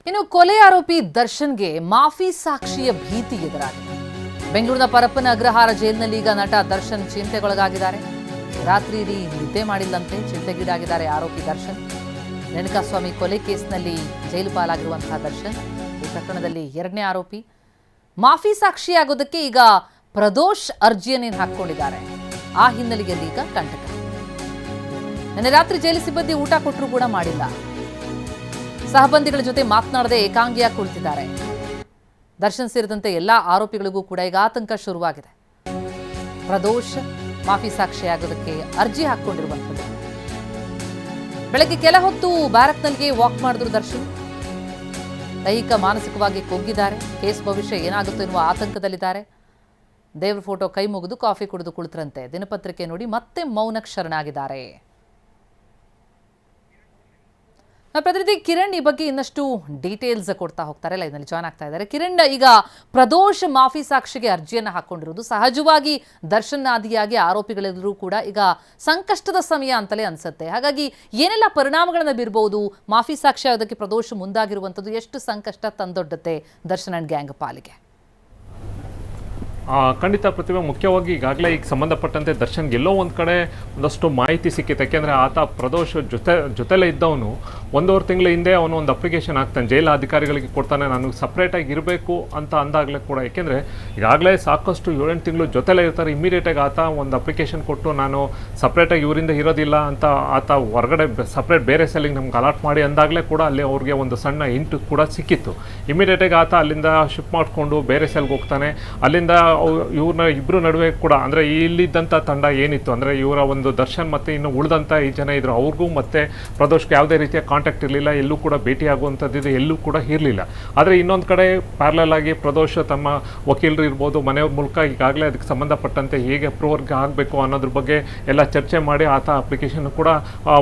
ಇನ್ನು ಕೊಲೆ ಆರೋಪಿ ದರ್ಶನ್ಗೆ ಮಾಫಿ ಸಾಕ್ಷಿಯ ಭೀತಿ ಎದುರಾಗಿದೆ. ಬೆಂಗಳೂರಿನ ಪರಪ್ಪನ ಅಗ್ರಹಾರ ಜೈಲಿನಲ್ಲಿ ಈಗ ನಟ ದರ್ಶನ್ ಚಿಂತೆಗೊಳಗಾಗಿದ್ದಾರೆ. ರಾತ್ರಿ ಇಡೀ ನಿದ್ದೆ ಮಾಡಿಲ್ಲಂತೆ ಚಿಂತೆಗೀಡಾಗಿದ್ದಾರೆ ಆರೋಪಿ ದರ್ಶನ್. ರೇಣುಕಾಸ್ವಾಮಿ ಕೊಲೆ ಕೇಸ್ನಲ್ಲಿ ಜೈಲು ಪಾಲಾಗಿರುವಂತಹ ದರ್ಶನ್ ಈ ಪ್ರಕರಣದಲ್ಲಿ ಎರಡನೇ ಆರೋಪಿ. ಮಾಫಿ ಸಾಕ್ಷಿಯಾಗೋದಕ್ಕೆ ಈಗ ಪ್ರದೋಷ್ ಅರ್ಜಿಯನ್ನೇನು ಹಾಕಿಕೊಂಡಿದ್ದಾರೆ. ಆ ಹಿನ್ನೆಲೆಯಲ್ಲಿ ಈಗ ಕಂಟಕ. ನಿನ್ನೆ ರಾತ್ರಿ ಜೈಲು ಸಿಬ್ಬಂದಿ ಊಟ ಕೊಟ್ಟರು ಕೂಡ ಮಾಡಿಲ್ಲ. ಸಹಬಂದಿಗಳ ಜೊತೆ ಮಾತನಾಡದೆ ಏಕಾಂಗಿಯಾಗಿ ಕುಳಿತಿದ್ದಾರೆ. ದರ್ಶನ್ ಸೇರಿದಂತೆ ಎಲ್ಲಾ ಆರೋಪಿಗಳಿಗೂ ಕೂಡ ಈಗ ಆತಂಕ ಶುರುವಾಗಿದೆ. ಪ್ರದೋಷ್ ಮಾಫಿ ಸಾಕ್ಷಿಯಾಗೋದಕ್ಕೆ ಅರ್ಜಿ ಹಾಕಿಕೊಂಡಿರುವಂಥದ್ದು. ಬೆಳಗ್ಗೆ ಕೆಲ ಹೊತ್ತು ಬ್ಯಾರಕ್ನಲ್ಲಿಗೆ ವಾಕ್ ಮಾಡಿದ್ರು ದರ್ಶನ್. ದೈಹಿಕ ಮಾನಸಿಕವಾಗಿ ಕುಗ್ಗಿದ್ದಾರೆ. ಕೇಸ್ ಭವಿಷ್ಯ ಏನಾಗುತ್ತೋ ಎನ್ನುವ ಆತಂಕದಲ್ಲಿದ್ದಾರೆ. ದೇವ್ರ ಫೋಟೋ ಕೈ ಮುಗಿದು ಕಾಫಿ ಕುಡಿದು ಕುಳಿತರಂತೆ. ದಿನಪತ್ರಿಕೆ ನೋಡಿ ಮತ್ತೆ ಮೌನಕ್ಕೆ ಶರಣಾಗಿದ್ದಾರೆ. ಪ್ರತಿನಿಧಿ ಕಿರಣ್ ಈ ಬಗ್ಗೆ ಇನ್ನಷ್ಟು ಡೀಟೇಲ್ಸ್ ಕೊಡ್ತಾ ಹೋಗ್ತಾರೆ. ಲೈವ್ನಲ್ಲಿ ಜಾಯ್ನ್ ಆಗ್ತಾ ಇದ್ದಾರೆ. ಕಿರಣ್, ಈಗ ಪ್ರದೋಷ್ ಮಾಫಿ ಸಾಕ್ಷಿಗೆ ಅರ್ಜಿಯನ್ನು ಹಾಕೊಂಡಿರೋದು ಸಹಜವಾಗಿ ದರ್ಶನ್ ಆದಿಯಾಗಿ ಆರೋಪಿಗಳೆಲ್ಲರೂ ಕೂಡ ಈಗ ಸಂಕಷ್ಟದ ಸಮಯ ಅಂತಲೇ ಅನ್ಸುತ್ತೆ. ಹಾಗಾಗಿ ಏನೆಲ್ಲ ಪರಿಣಾಮಗಳನ್ನು ಬೀರಬಹುದು? ಮಾಫಿ ಸಾಕ್ಷಿ ಆಗೋದಕ್ಕೆ ಪ್ರದೋಷ್ ಮುಂದಾಗಿರುವಂಥದ್ದು ಎಷ್ಟು ಸಂಕಷ್ಟ ತಂದೊಡ್ಡುತ್ತೆ ದರ್ಶನ್ ಅಂಡ್ ಗ್ಯಾಂಗ್ ಪಾಲಿಗೆ? ಖಂಡಿತ ಪ್ರತಿಭೆ, ಮುಖ್ಯವಾಗಿ ಈಗಾಗಲೇ ಈಗ ಸಂಬಂಧಪಟ್ಟಂತೆ ದರ್ಶನ್ಗೆ ಎಲ್ಲೋ ಒಂದು ಕಡೆ ಒಂದಷ್ಟು ಮಾಹಿತಿ ಸಿಕ್ಕಿತ್ತು. ಯಾಕೆಂದರೆ ಆತ ಪ್ರದೋಷ್ ಜೊತೆಲೇ ಇದ್ದವನು 1.5 ತಿಂಗಳ ಹಿಂದೆ ಅವನು ಒಂದು ಅಪ್ಲಿಕೇಶನ್ ಹಾಕ್ತಾನೆ, ಜೈಲು ಅಧಿಕಾರಿಗಳಿಗೆ ಕೊಡ್ತಾನೆ, ನನಗೆ ಸಪ್ರೇಟಾಗಿ ಇರಬೇಕು ಅಂತ ಅಂದಾಗಲೇ ಕೂಡ. ಯಾಕೆಂದರೆ ಈಗಾಗಲೇ ಸಾಕಷ್ಟು 7-8 ತಿಂಗಳು ಜೊತೆಲೇ ಇರ್ತಾರೆ. ಇಮಿಡಿಯೇಟಾಗಿ ಆತ ಒಂದು ಅಪ್ಲಿಕೇಶನ್ ಕೊಟ್ಟು ನಾನು ಸಪ್ರೇಟಾಗಿ ಇವರಿಂದ ಇರೋದಿಲ್ಲ ಅಂತ ಆತ ಹೊರಗಡೆ ಸಪ್ರೇಟ್ ಬೇರೆ ಸೆಲ್ಲಿಗೆ ನಮ್ಗೆ ಅಲಾಟ್ ಮಾಡಿ ಅಂದಾಗಲೇ ಕೂಡ ಅಲ್ಲಿ ಅವ್ರಿಗೆ ಒಂದು ಸಣ್ಣ ಇಂಟು ಕೂಡ ಸಿಕ್ಕಿತ್ತು. ಇಮಿಡಿಯೇಟಾಗಿ ಆತ ಅಲ್ಲಿಂದ ಶಿಫ್ಟ್ ಮಾಡಿಕೊಂಡು ಬೇರೆ ಸೆಲ್ಗೆ ಹೋಗ್ತಾನೆ. ಅಲ್ಲಿಂದ ಇವ್ರನ್ನ ಇಬ್ಬರು ನಡುವೆ ಕೂಡ ಅಂದರೆ ಇಲ್ಲಿದ್ದಂಥ ತಂಡ ಏನಿತ್ತು ಅಂದರೆ ಇವರ ಒಂದು ದರ್ಶನ್ ಮತ್ತು ಇನ್ನು ಉಳಿದಂಥ ಈ ಜನ ಇದ್ರು, ಅವ್ರಿಗೂ ಮತ್ತು ಪ್ರದೋಷ್ಗೆ ಯಾವುದೇ ರೀತಿಯ ಕಾಂಟ್ಯಾಕ್ಟ್ ಇರಲಿಲ್ಲ. ಎಲ್ಲೂ ಕೂಡ ಭೇಟಿ ಆಗುವಂಥದ್ದು ಎಲ್ಲೂ ಕೂಡ ಇರಲಿಲ್ಲ. ಆದರೆ ಇನ್ನೊಂದು ಕಡೆ ಪ್ಯಾರಲಲ್ ಆಗಿ ಪ್ರದೋಷ್ ತಮ್ಮ ವಕೀಲರು ಇರ್ಬೋದು, ಮನೆಯವ್ರ ಮೂಲಕ ಈಗಾಗಲೇ ಅದಕ್ಕೆ ಸಂಬಂಧಪಟ್ಟಂತೆ ಹೇಗೆ ಅಪ್ರೂವರ್ಗೆ ಆಗಬೇಕು ಅನ್ನೋದ್ರ ಬಗ್ಗೆ ಎಲ್ಲ ಚರ್ಚೆ ಮಾಡಿ ಆತ ಅಪ್ಲಿಕೇಶನ್ ಕೂಡ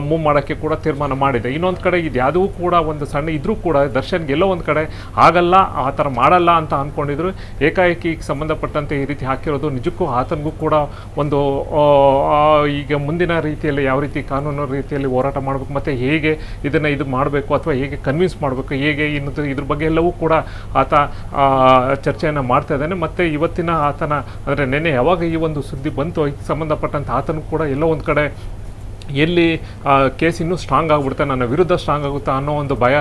ಮೂವ್ ಮಾಡೋಕ್ಕೆ ಕೂಡ ತೀರ್ಮಾನ ಮಾಡಿದೆ. ಇನ್ನೊಂದು ಕಡೆ ಇದು ಯಾವುದೂ ಕೂಡ ಒಂದು ಸಣ್ಣ ಇದ್ರೂ ಕೂಡ ದರ್ಶನ್ಗೆ ಎಲ್ಲೋ ಒಂದು ಕಡೆ ಆಗಲ್ಲ, ಆ ಥರ ಮಾಡಲ್ಲ ಅಂತ ಅಂದ್ಕೊಂಡಿದ್ರು. ಏಕಾಏಕಿ ಸಂಬಂಧಪಟ್ಟಂತೆ ಈ ರೀತಿ ಹಾಕಿರೋದು ನಿಜಕ್ಕೂ ಆತನಿಗೂ ಕೂಡ ಒಂದು ಈಗ ಮುಂದಿನ ರೀತಿಯಲ್ಲಿ ಯಾವ ರೀತಿ ಕಾನೂನು ರೀತಿಯಲ್ಲಿ ಹೋರಾಟ ಮಾಡಬೇಕು, ಮತ್ತು ಹೇಗೆ ಇದು ಮಾಡಬೇಕು ಅಥವಾ ಹೇಗೆ ಕನ್ವಿನ್ಸ್ ಮಾಡಬೇಕು, ಹೇಗೆ ಇದ್ರ ಬಗ್ಗೆ ಎಲ್ಲವೂ ಕೂಡ ಆತ ಚರ್ಚೆಯನ್ನು ಮಾಡ್ತಾ ಇದ್ದಾನೆ. ಮತ್ತು ಇವತ್ತಿನ ಆತನ ಅಂದರೆ ನೆನ್ನೆ ಯಾವಾಗ ಈ ಒಂದು ಸುದ್ದಿ ಬಂತು ಇದಕ್ಕೆ ಸಂಬಂಧಪಟ್ಟಂತೆ ಆತನೂ ಕೂಡ ಎಲ್ಲೋ ಒಂದು ಕಡೆ ಎಲ್ಲಿ ಕೇಸ್ ಇನ್ನೂ ಸ್ಟ್ರಾಂಗ್ ಆಗಿಬಿಡುತ್ತೆ, ನನ್ನ ವಿರುದ್ಧ ಸ್ಟ್ರಾಂಗ್ ಆಗುತ್ತಾ ಅನ್ನೋ ಒಂದು ಭಯ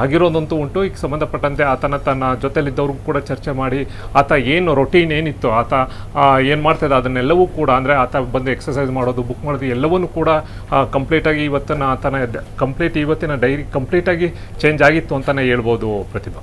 ಆಗಿರೋದಂತೂ ಉಂಟು. ಈಗ ಸಂಬಂಧಪಟ್ಟಂತೆ ತನ್ನ ಜೊತೆಲಿದ್ದವ್ರಿಗೂ ಕೂಡ ಚರ್ಚೆ ಮಾಡಿ ಆತ ಏನು ರೊಟೀನ್ ಏನಿತ್ತು, ಆತ ಏನು ಮಾಡ್ತಾಯಿದ್ದ ಅದನ್ನೆಲ್ಲವೂ ಕೂಡ ಅಂದರೆ ಆತ ಬಂದು ಎಕ್ಸಸೈಸ್ ಮಾಡೋದು, ಬುಕ್ ಮಾಡೋದು ಎಲ್ಲವನ್ನೂ ಕೂಡ ಕಂಪ್ಲೀಟಾಗಿ ಇವತ್ತಿನ ಡೈರಿ ಕಂಪ್ಲೀಟಾಗಿ ಚೇಂಜ್ ಆಗಿತ್ತು ಅಂತಲೇ ಹೇಳ್ಬೋದು ಪ್ರತಿಭಾ.